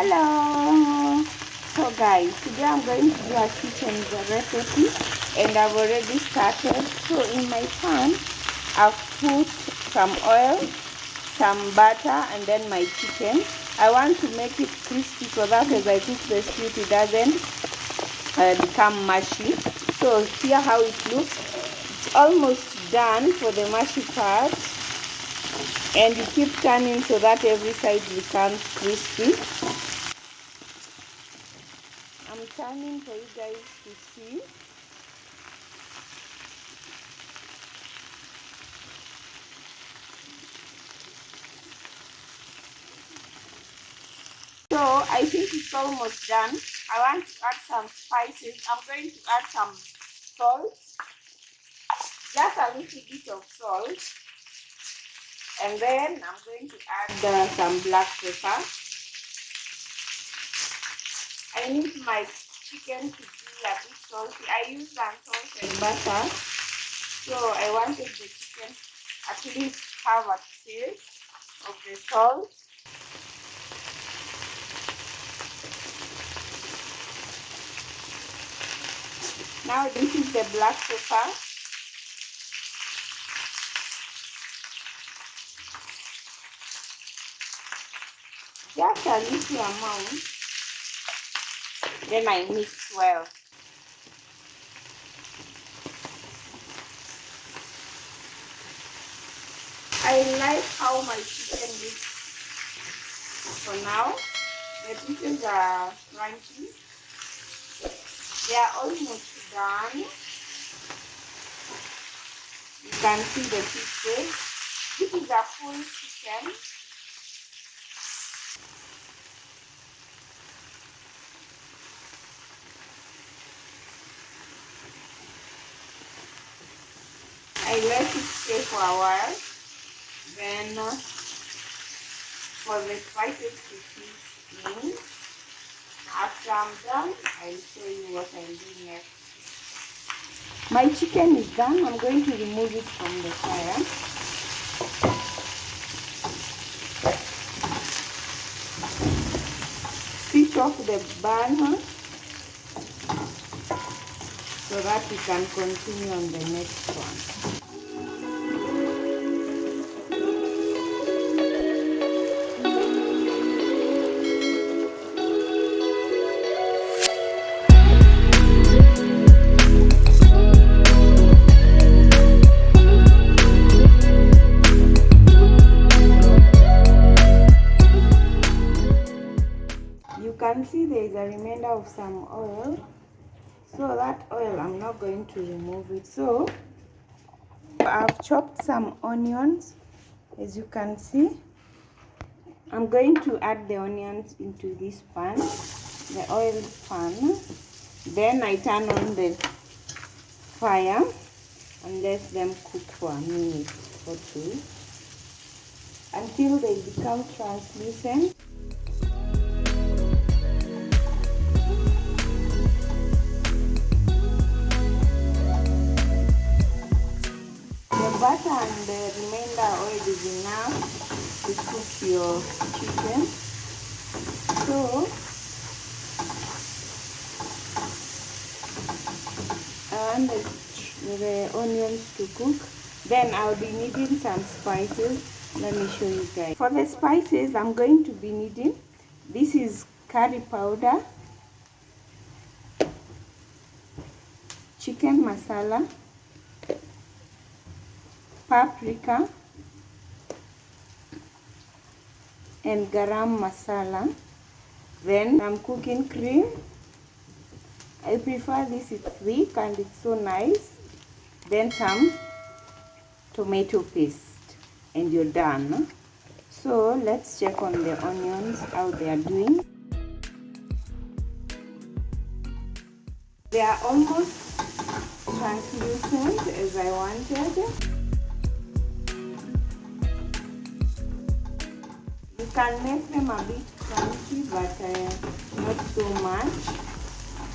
Hello! So guys, today I'm going to do a kitchen recipe and I've already started. So in my pan, I've put some oil, some butter and then my chicken. I want to make it crispy so that as I cook the stew it doesn't become mushy. So here how it looks. It's almost done for the mushy part. And you keep turning so that every side becomes crispy. I'm turning for you guys to see. So I think it's almost done. I want to add some spices. I'm going to add some salt, just a little bit of salt, and then I'm going to add some black pepper. I need my chicken to be a bit salty. I use salt and butter, so I wanted the chicken at least have a taste of the salt. Now this is the black pepper. Just a little amount. Then I mix well. I like how my chicken looks for now. The pieces are crunchy. They are almost done. You can see the pieces. This is a full chicken. I let it stay for a while. Then for the spices to kick in. After I'm done, I'll show you what I'll do next. My chicken is done. I'm going to remove it from the fire. Switch off the burner so that we can continue on the next one. You can see there is a remainder of some oil, so that oil I'm not going to remove it. So I've chopped some onions. As you can see, I'm going to add the onions into this pan, the oil pan. Then I turn on the fire and let them cook for a minute or two until they become translucent. Butter and the remainder oil is enough to cook your chicken. So I want the onions to cook. Then I'll be needing some spices. Let me show you guys. For the spices, I'm going to be needing, this is curry powder, chicken masala, paprika, and garam masala. Then some cooking cream. I prefer this, it's thick and it's so nice. Then some tomato paste and you're done. So let's check on the onions, how they are doing. They are almost translucent as I wanted. You can make them a bit crunchy, but not so much.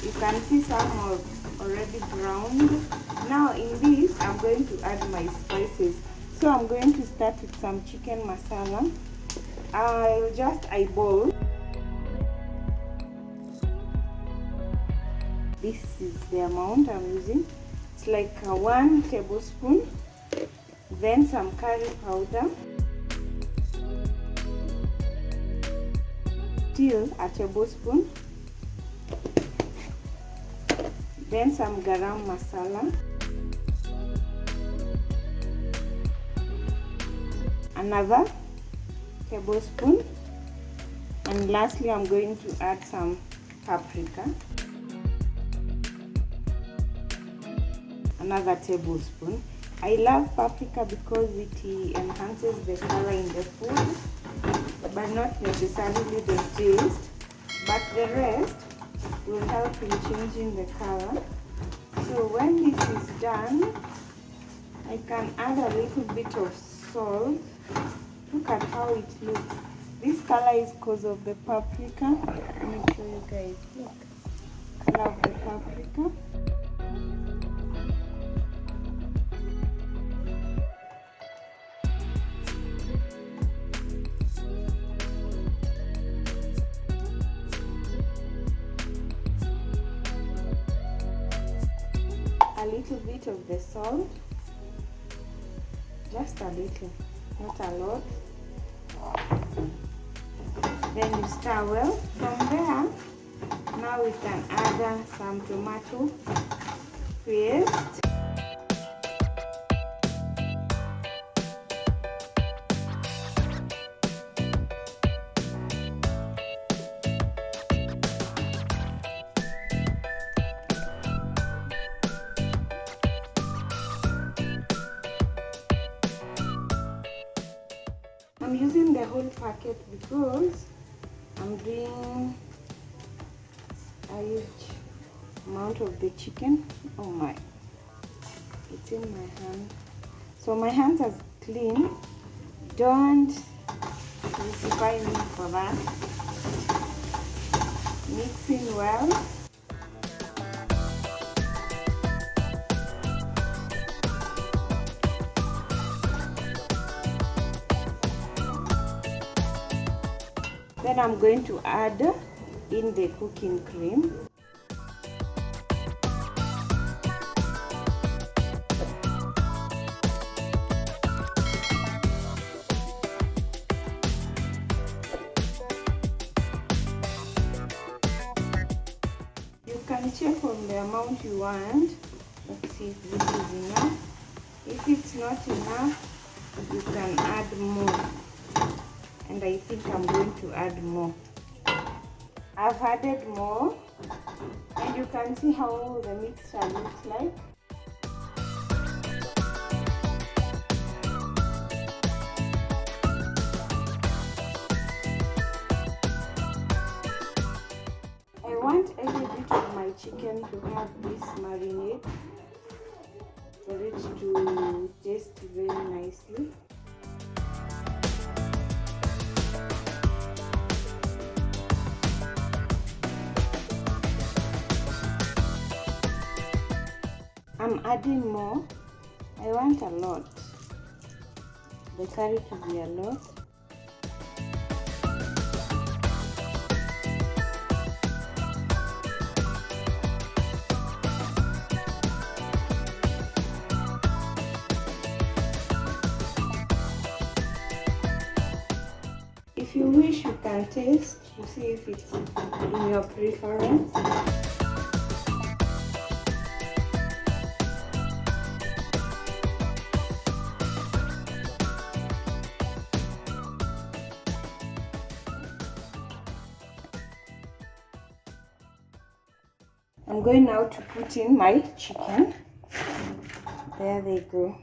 You can see some are already browned. Now in this, I'm going to add my spices. So I'm going to start with some chicken masala. I'll just eyeball. This is the amount I'm using. It's like 1 tablespoon, then some curry powder, still a tablespoon, then some Garam Masala, another tablespoon, and lastly I'm going to add some paprika, another tablespoon. I love paprika because it enhances the color in the food, but not necessarily the taste, but the rest will help in changing the color. So when this is done, I can add a little bit of salt. Look at how it looks. This color is because of the paprika. Let me show you guys. Look, color of the paprika. A little bit of the salt, just a little, not a lot. Then you stir well. From there, now we can add some tomato paste. I'm using the whole packet because I'm doing a huge amount of the chicken. Oh my, it's in my hand. So my hands are clean. Don't crucify me for that. Mixing well. Then I'm going to add in the cooking cream. You can check on the amount you want. Let's see if this is enough. If it's not enough, you can add more. And I think I'm going to add more. I've added more, and you can see how the mixture looks like. I want every bit of my chicken to have this marinade for it to taste very nicely. I'm adding more. I want a lot. The curry to be a lot. If you wish, you can taste to see if it's in your preference. I'm going now to put in my chicken. There they go.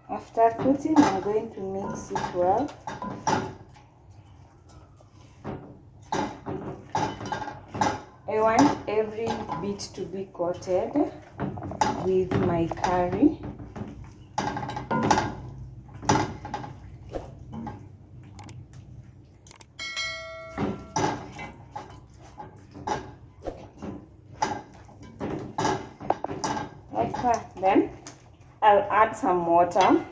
After putting, I'm going to mix it well. I want every bit to be coated with my curry. Like that. Then I'll add some water.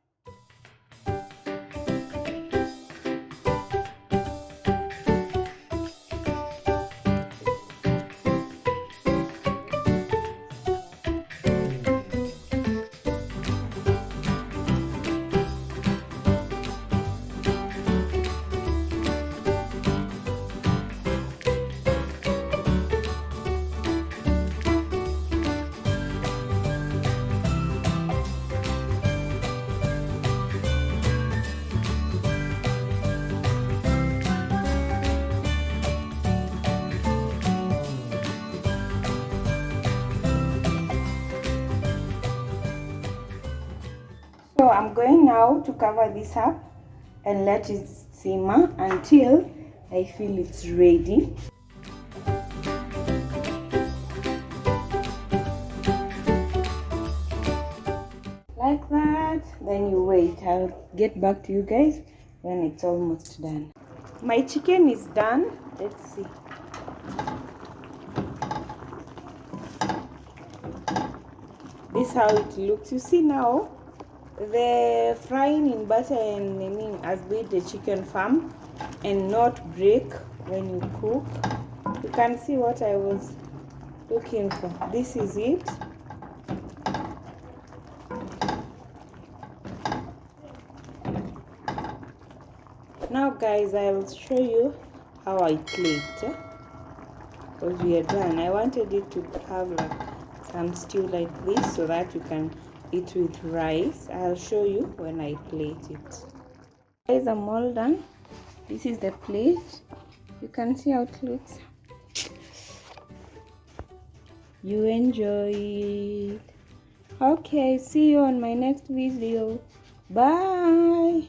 I'm going now to cover this up and let it simmer until I feel it's ready. Like that, then you wait. I'll get back to you guys when it's almost done. My chicken is done. Let's see. This is how it looks. You see now, the frying in butter and has made the chicken firm and not break when you cook. You can see what I was looking for. This is it. Now guys, I will show you how I plate, because we are done. I wanted it to have like some stew like this so that you can eat with rice. I'll show you when I plate it. Guys, I'm all done. This is the plate. You can see how it looks. You enjoy it. Okay, see you on my next video. Bye.